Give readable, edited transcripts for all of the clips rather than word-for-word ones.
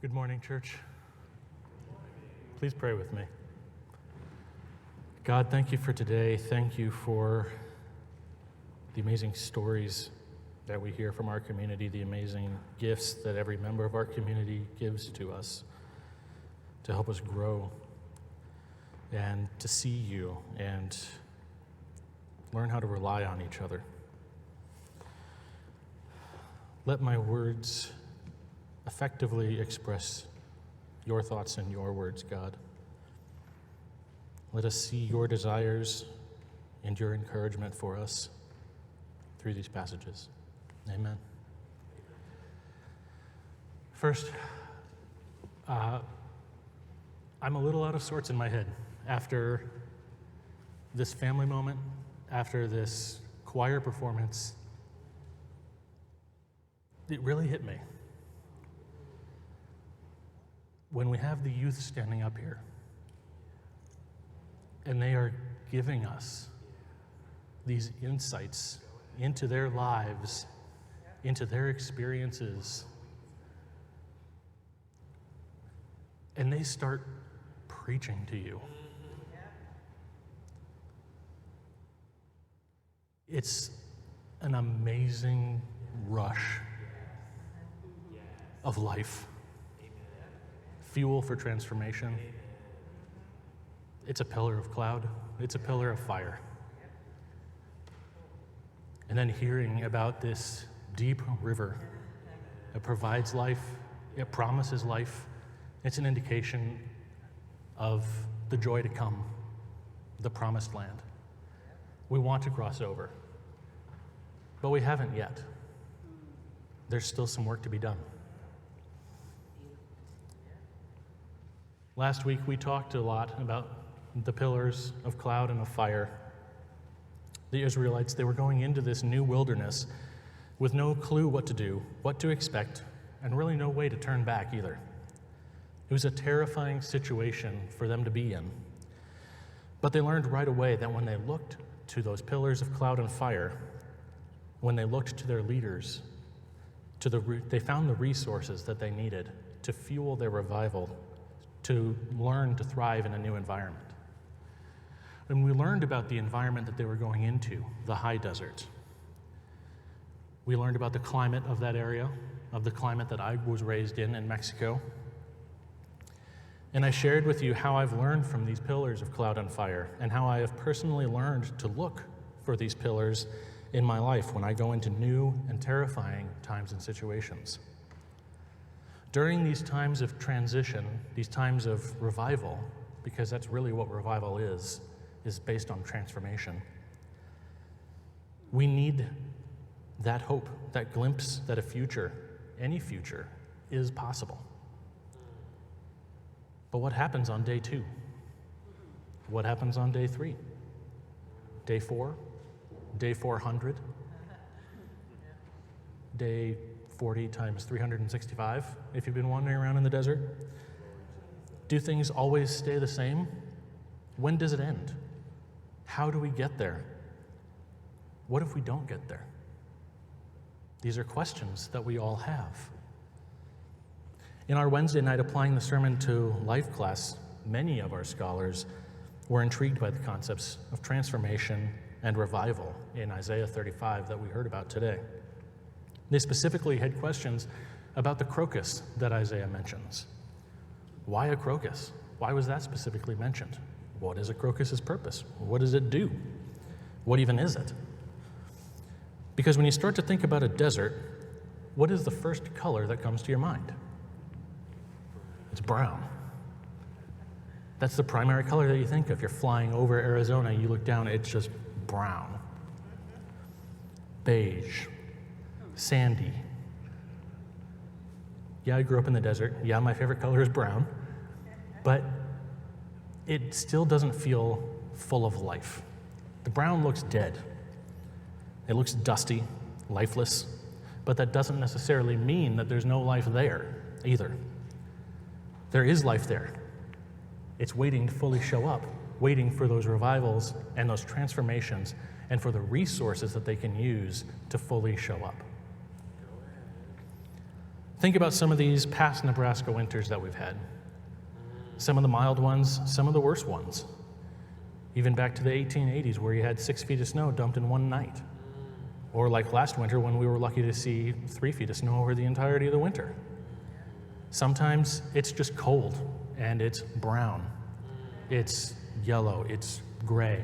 Good morning, church. Please pray with me. God, thank you for today. Thank you for the amazing stories that we hear from our community, the amazing gifts that every member of our community gives to us to help us grow and to see you and learn how to rely on each other. Let my words effectively express your thoughts and your words, God. Let us see your desires and your encouragement for us through these passages. Amen. First, I'm a little out of sorts in my head after this family moment, after this choir performance. It really hit me. When we have the youth standing up here, and they are giving us these insights into their lives, into their experiences, and they start preaching to you. It's an amazing rush of life. Fuel for transformation. It's a pillar of cloud. It's a pillar of fire. And then hearing about this deep river that provides life, it promises life. It's an indication of the joy to come, the promised land. We want to cross over, but we haven't yet. There's still some work to be done. Last week, we talked a lot about the pillars of cloud and of fire. The Israelites, they were going into this new wilderness with no clue what to do, what to expect, and really no way to turn back either. It was a terrifying situation for them to be in. But they learned right away that when they looked to those pillars of cloud and fire, when they looked to their leaders, they found the resources that they needed to fuel their revival, to learn to thrive in a new environment. And we learned about the environment that they were going into, the high desert. We learned about the climate of that area, of the climate that I was raised in Mexico. And I shared with you how I've learned from these pillars of cloud and fire, and how I have personally learned to look for these pillars in my life when I go into new and terrifying times and situations. During these times of transition, these times of revival, because that's really what revival is based on transformation, we need that hope, that glimpse that a future, any future, is possible. But what happens on day 2? What happens on day 3? Day 4? Day 400? Day 40 times 365, if you've been wandering around in the desert? Do things always stay the same? When does it end? How do we get there? What if we don't get there? These are questions that we all have. In our Wednesday night Applying the Sermon to Life class, many of our scholars were intrigued by the concepts of transformation and revival in Isaiah 35 that we heard about today. They specifically had questions about the crocus that Isaiah mentions. Why a crocus? Why was that specifically mentioned? What is a crocus's purpose? What does it do? What even is it? Because when you start to think about a desert, what is the first color that comes to your mind? It's brown. That's the primary color that you think of. You're flying over Arizona, you look down, it's just brown. Beige. Sandy. Yeah, I grew up in the desert. Yeah, my favorite color is brown. But it still doesn't feel full of life. The brown looks dead. It looks dusty, lifeless. But that doesn't necessarily mean that there's no life there either. There is life there. It's waiting to fully show up, waiting for those revivals and those transformations and for the resources that they can use to fully show up. Think about some of these past Nebraska winters that we've had. Some of the mild ones, some of the worst ones. Even back to the 1880s where you had 6 feet of snow dumped in one night. Or like last winter when we were lucky to see 3 feet of snow over the entirety of the winter. Sometimes it's just cold and it's brown. It's yellow, it's gray,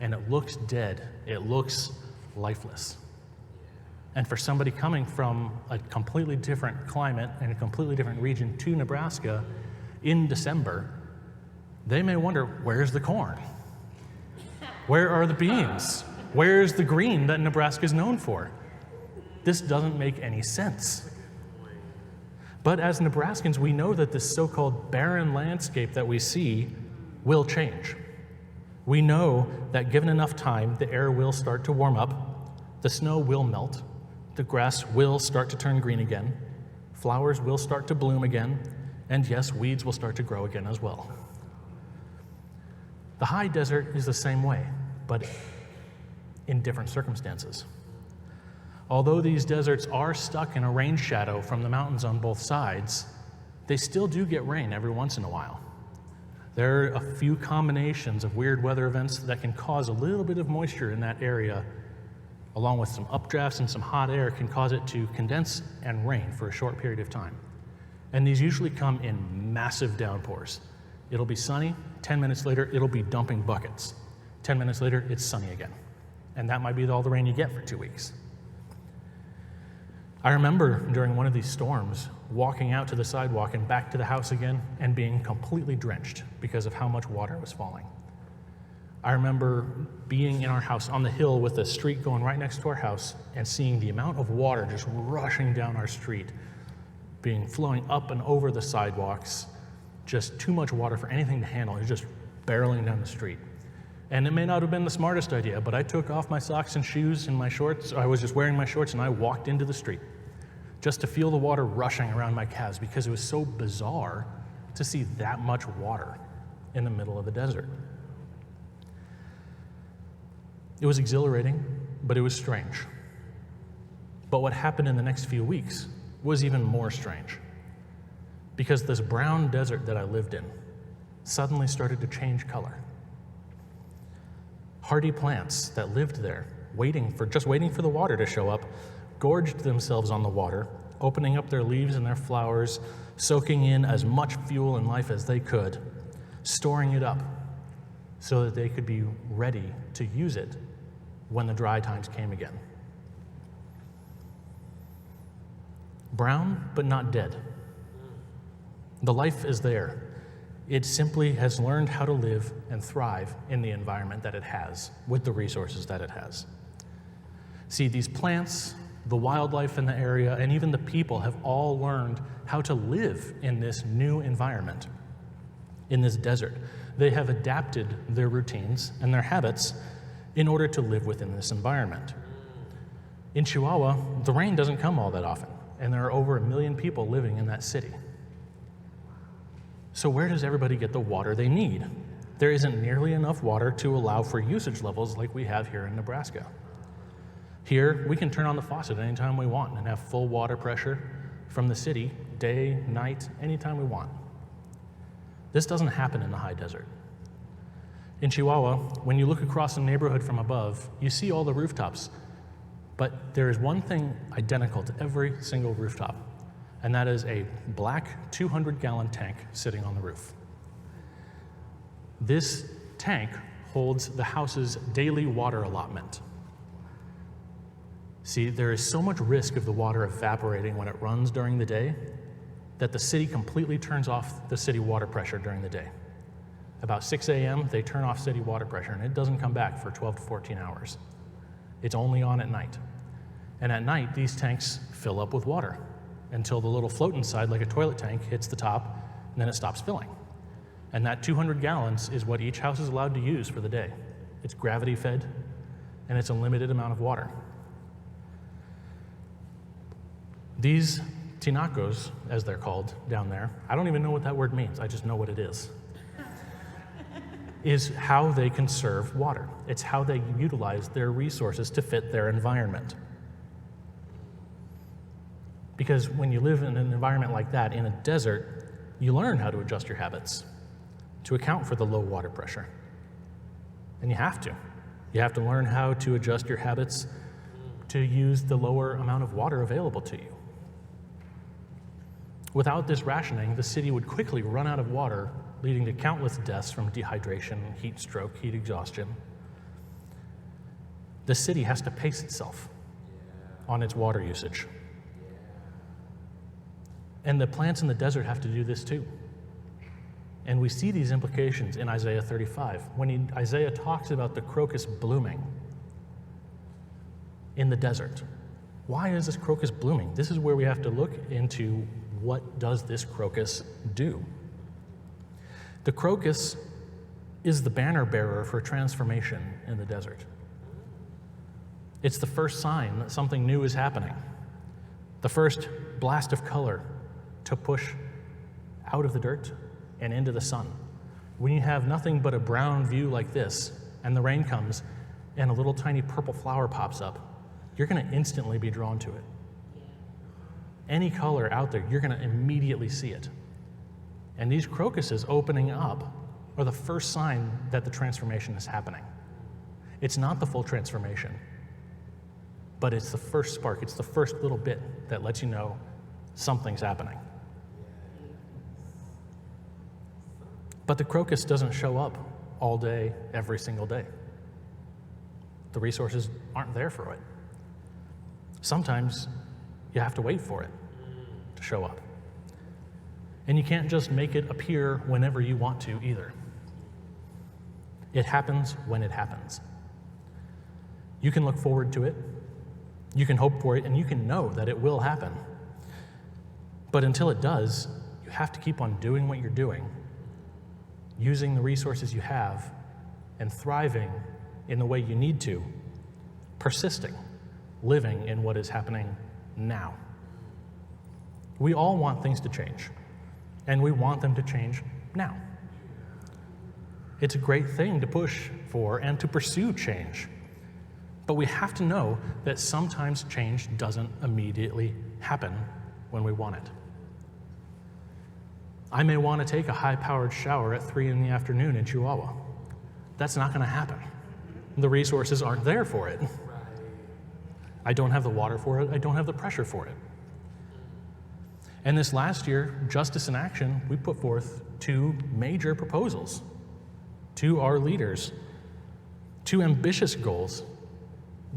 and it looks dead. It looks lifeless. And for somebody coming from a completely different climate and a completely different region to Nebraska in December, they may wonder, where's the corn? Where are the beans? Where's the green that Nebraska is known for? This doesn't make any sense. But as Nebraskans, we know that this so-called barren landscape that we see will change. We know that given enough time, the air will start to warm up, the snow will melt, the grass will start to turn green again, flowers will start to bloom again, and yes, weeds will start to grow again as well. The high desert is the same way, but in different circumstances. Although these deserts are stuck in a rain shadow from the mountains on both sides, they still do get rain every once in a while. There are a few combinations of weird weather events that can cause a little bit of moisture in that area, along with some updrafts and some hot air, can cause it to condense and rain for a short period of time. And these usually come in massive downpours. It'll be sunny, 10 minutes later, it'll be dumping buckets. 10 minutes later, it's sunny again. And that might be all the rain you get for 2 weeks. I remember during one of these storms, walking out to the sidewalk and back to the house again and being completely drenched because of how much water was falling. I remember being in our house on the hill with a street going right next to our house and seeing the amount of water just rushing down our street, flowing up and over the sidewalks, just too much water for anything to handle. It was just barreling down the street. And it may not have been the smartest idea, but I took off my socks and shoes and my shorts. I was just wearing my shorts and I walked into the street just to feel the water rushing around my calves because it was so bizarre to see that much water in the middle of the desert. It was exhilarating, but it was strange. But what happened in the next few weeks was even more strange because this brown desert that I lived in suddenly started to change color. Hardy plants that lived there, waiting for the water to show up, gorged themselves on the water, opening up their leaves and their flowers, soaking in as much fuel and life as they could, storing it up so that they could be ready to use it when the dry times came again. Brown, but not dead. The life is there. It simply has learned how to live and thrive in the environment that it has, with the resources that it has. See, these plants, the wildlife in the area, and even the people have all learned how to live in this new environment, in this desert. They have adapted their routines and their habits in order to live within this environment. In Chihuahua, the rain doesn't come all that often, and there are over 1 million people living in that city. So where does everybody get the water they need? There isn't nearly enough water to allow for usage levels like we have here in Nebraska. Here, we can turn on the faucet anytime we want and have full water pressure from the city, day, night, anytime we want. This doesn't happen in the high desert. In Chihuahua, when you look across the neighborhood from above, you see all the rooftops, but there is one thing identical to every single rooftop, and that is a black 200-gallon tank sitting on the roof. This tank holds the house's daily water allotment. See, there is so much risk of the water evaporating when it runs during the day that the city completely turns off the city water pressure during the day. About 6 a.m., they turn off city water pressure, and it doesn't come back for 12 to 14 hours. It's only on at night. And at night, these tanks fill up with water until the little float inside, like a toilet tank, hits the top, and then it stops filling. And that 200 gallons is what each house is allowed to use for the day. It's gravity fed, and it's a limited amount of water. These tinacos, as they're called down there, I don't even know what that word means, I just know what it is how they conserve water. It's how they utilize their resources to fit their environment. Because when you live in an environment like that, in a desert, you learn how to adjust your habits to account for the low water pressure. And you have to. You have to learn how to adjust your habits to use the lower amount of water available to you. Without this rationing, the city would quickly run out of water, leading to countless deaths from dehydration, heat stroke, heat exhaustion. The city has to pace itself on its water usage. And the plants in the desert have to do this too. And we see these implications in Isaiah 35. When Isaiah talks about the crocus blooming in the desert, why is this crocus blooming? This is where we have to look into what does this crocus do. The crocus is the banner bearer for transformation in the desert. It's the first sign that something new is happening, the first blast of color to push out of the dirt and into the sun. When you have nothing but a brown view like this, and the rain comes, and a little tiny purple flower pops up, you're going to instantly be drawn to it. Any color out there, you're going to immediately see it. And these crocuses opening up are the first sign that the transformation is happening. It's not the full transformation, but it's the first spark, it's the first little bit that lets you know something's happening. But the crocus doesn't show up all day, every single day. The resources aren't there for it. Sometimes you have to wait for it to show up. And you can't just make it appear whenever you want to either. It happens when it happens. You can look forward to it, you can hope for it, and you can know that it will happen. But until it does, you have to keep on doing what you're doing, using the resources you have, and thriving in the way you need to, persisting, living in what is happening now. We all want things to change, and we want them to change now. It's a great thing to push for and to pursue change, but we have to know that sometimes change doesn't immediately happen when we want it. I may want to take a high-powered shower at 3 in the afternoon in Chihuahua. That's not going to happen. The resources aren't there for it. I don't have the water for it. I don't have the pressure for it. And this last year, Justice in Action, we put forth 2 major proposals to our leaders, 2 ambitious goals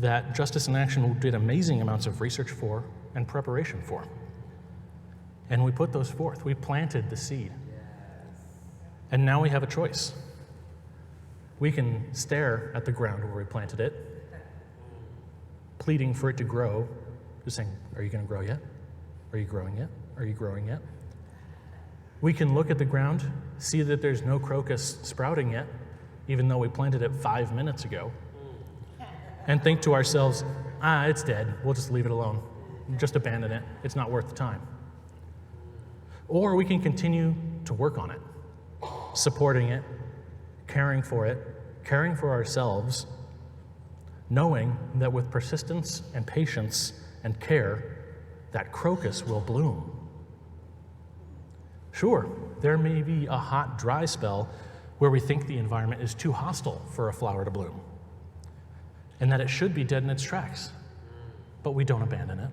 that Justice in Action did amazing amounts of research for and preparation for. And we put those forth. We planted the seed. And now we have a choice. We can stare at the ground where we planted it, pleading for it to grow, just saying, are you going to grow yet? Are you growing yet? Are you growing yet? We can look at the ground, see that there's no crocus sprouting yet, even though we planted it 5 minutes ago, and think to ourselves, it's dead. We'll just leave it alone. Just abandon it. It's not worth the time. Or we can continue to work on it, supporting it, caring for ourselves, knowing that with persistence and patience and care, that crocus will bloom. Sure, there may be a hot, dry spell where we think the environment is too hostile for a flower to bloom, and that it should be dead in its tracks, but we don't abandon it.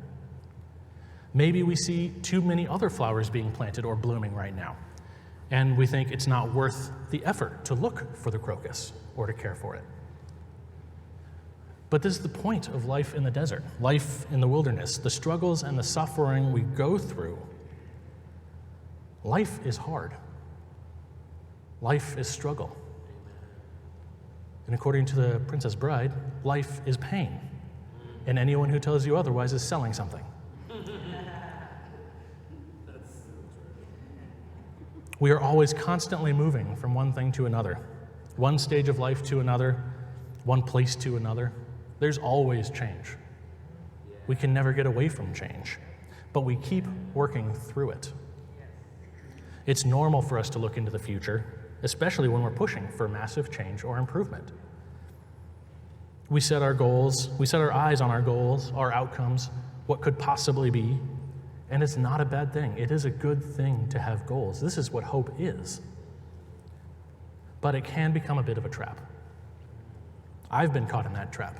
Maybe we see too many other flowers being planted or blooming right now, and we think it's not worth the effort to look for the crocus or to care for it. But this is the point of life in the desert, life in the wilderness, the struggles and the suffering we go through. Life is hard. Life is struggle. And according to the Princess Bride, life is pain. And anyone who tells you otherwise is selling something. We are always constantly moving from one thing to another, one stage of life to another, one place to another. There's always change. We can never get away from change, but we keep working through it. It's normal for us to look into the future, especially when we're pushing for massive change or improvement. We set our goals, we set our eyes on our goals, our outcomes, what could possibly be, And it's not a bad thing. It is a good thing to have goals. This is what hope is. But it can become a bit of a trap. I've been caught in that trap.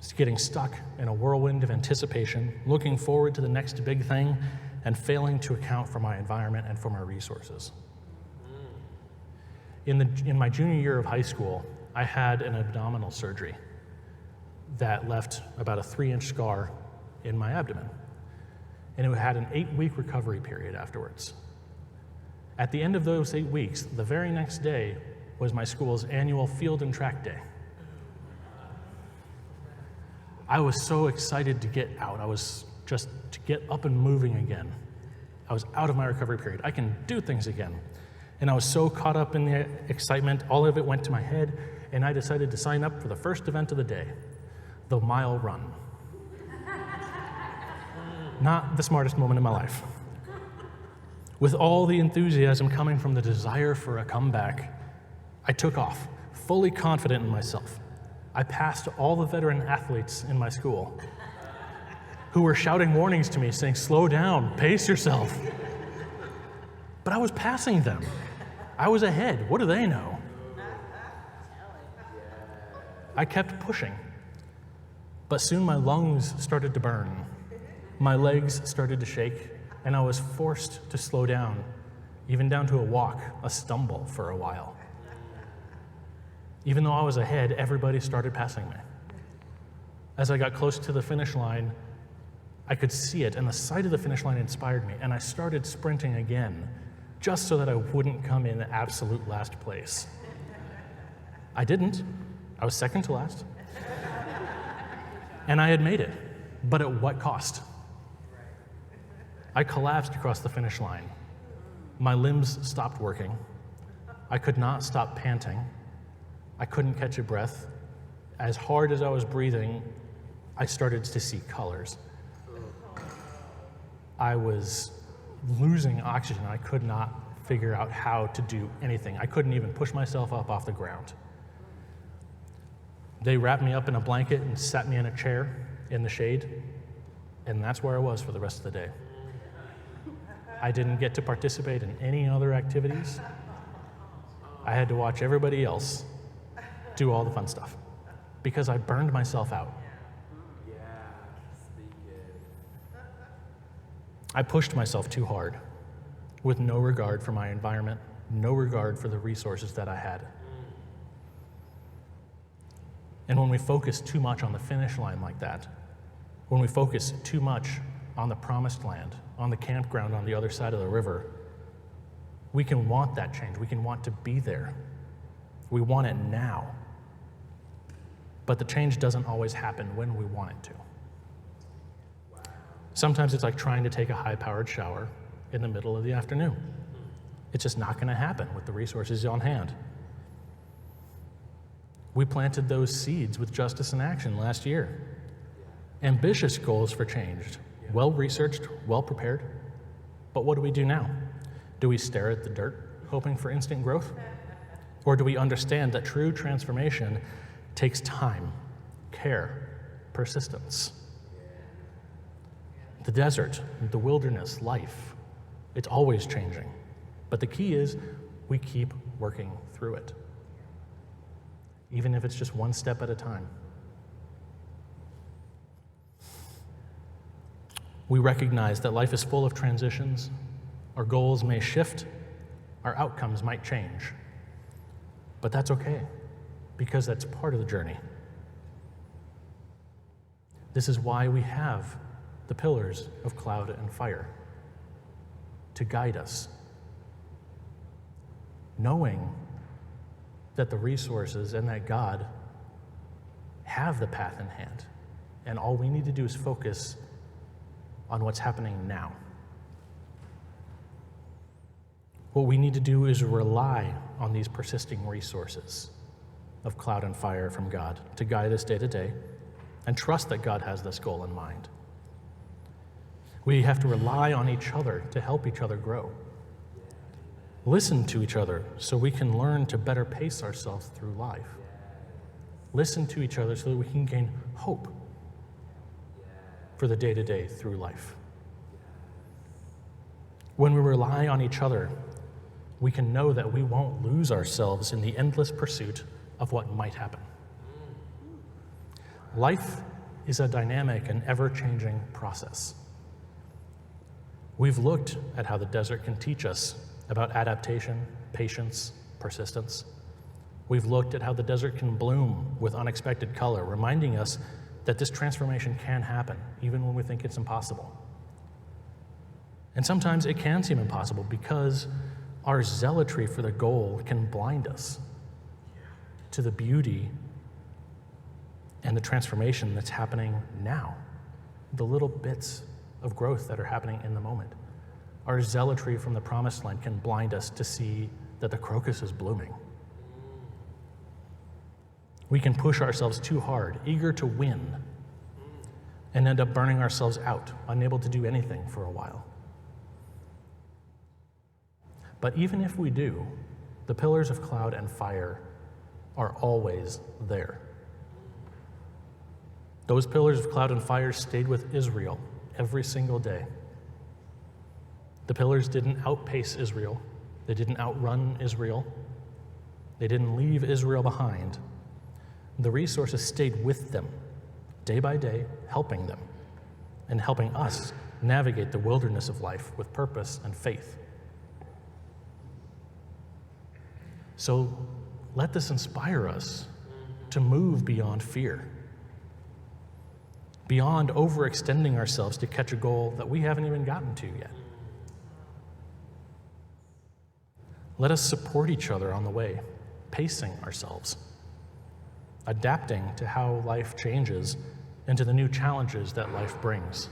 Just getting stuck in a whirlwind of anticipation, looking forward to the next big thing, and failing to account for my environment and for my resources. In my junior year of high school, I had an abdominal surgery that left about a 3-inch scar in my abdomen. And it had an 8-week recovery period afterwards. At the end of those 8 weeks, the very next day was my school's annual field and track day. I was so excited to get out. I was just to get up and moving again. I was out of my recovery period. I can do things again. And I was so caught up in the excitement, all of it went to my head, and I decided to sign up for the first event of the day, the mile run. Not the smartest moment in my life. With all the enthusiasm coming from the desire for a comeback, I took off, fully confident in myself. I passed all the veteran athletes in my school who were shouting warnings to me, saying, "Slow down, pace yourself." But I was passing them. I was ahead. What do they know? I kept pushing. But soon my lungs started to burn. My legs started to shake, and I was forced to slow down, even down to a walk, a stumble for a while. Even though I was ahead, everybody started passing me. As I got close to the finish line, I could see it, and the sight of the finish line inspired me, and I started sprinting again, just so that I wouldn't come in absolute last place. I didn't. I was second to last. And I had made it, but at what cost? I collapsed across the finish line. My limbs stopped working. I could not stop panting. I couldn't catch a breath. As hard as I was breathing, I started to see colors. I was losing oxygen. I could not figure out how to do anything. I couldn't even push myself up off the ground. They wrapped me up in a blanket and sat me in a chair in the shade, and that's where I was for the rest of the day. I didn't get to participate in any other activities. I had to watch everybody else do all the fun stuff because I burned myself out. I pushed myself too hard with no regard for my environment, no regard for the resources that I had. And when we focus too much on the finish line like that, when we focus too much on the promised land, on the campground on the other side of the river, we can want that change. We can want to be there. We want it now. But the change doesn't always happen when we want it to. Sometimes it's like trying to take a high-powered shower in the middle of the afternoon. It's just not going to happen with the resources on hand. We planted those seeds with Justice in Action last year. Ambitious goals for change, well-researched, well-prepared. But what do we do now? Do we stare at the dirt, hoping for instant growth? Or do we understand that true transformation takes time, care, persistence? The desert, the wilderness, life, it's always changing. But the key is we keep working through it, even if it's just one step at a time. We recognize that life is full of transitions. Our goals may shift, our outcomes might change. But that's okay, because that's part of the journey. This is why we have the pillars of cloud and fire, to guide us, knowing that the resources and that God have the path in hand, and all we need to do is focus on what's happening now. What we need to do is rely on these persisting resources of cloud and fire from God to guide us day to day, and trust that God has this goal in mind. We have to rely on each other to help each other grow. Listen to each other so we can learn to better pace ourselves through life. Listen to each other so that we can gain hope for the day-to-day through life. When we rely on each other, we can know that we won't lose ourselves in the endless pursuit of what might happen. Life is a dynamic and ever-changing process. We've looked at how the desert can teach us about adaptation, patience, persistence. We've looked at how the desert can bloom with unexpected color, reminding us that this transformation can happen, even when we think it's impossible. And sometimes it can seem impossible because our zealotry for the goal can blind us to the beauty and the transformation that's happening now, the little bits of growth that are happening in the moment. Our zealotry from the promised land can blind us to see that the crocus is blooming. We can push ourselves too hard, eager to win, and end up burning ourselves out, unable to do anything for a while. But even if we do, the pillars of cloud and fire are always there. Those pillars of cloud and fire stayed with Israel every single day. The pillars didn't outpace Israel. They didn't outrun Israel. They didn't leave Israel behind. The resources stayed with them, day by day, helping them and helping us navigate the wilderness of life with purpose and faith. So let this inspire us to move beyond fear, beyond overextending ourselves to catch a goal that we haven't even gotten to yet. Let us support each other on the way, pacing ourselves, adapting to how life changes and to the new challenges that life brings.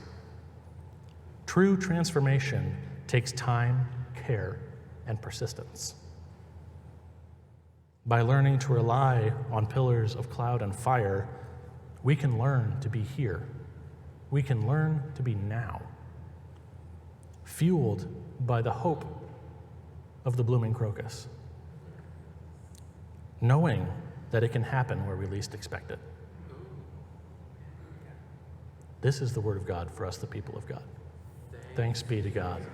True transformation takes time, care, and persistence. By learning to rely on pillars of cloud and fire, we can learn to be here. We can learn to be now, fueled by the hope of the blooming crocus, knowing that it can happen where we least expect it. This is the word of God for us, the people of God. Thanks be to God.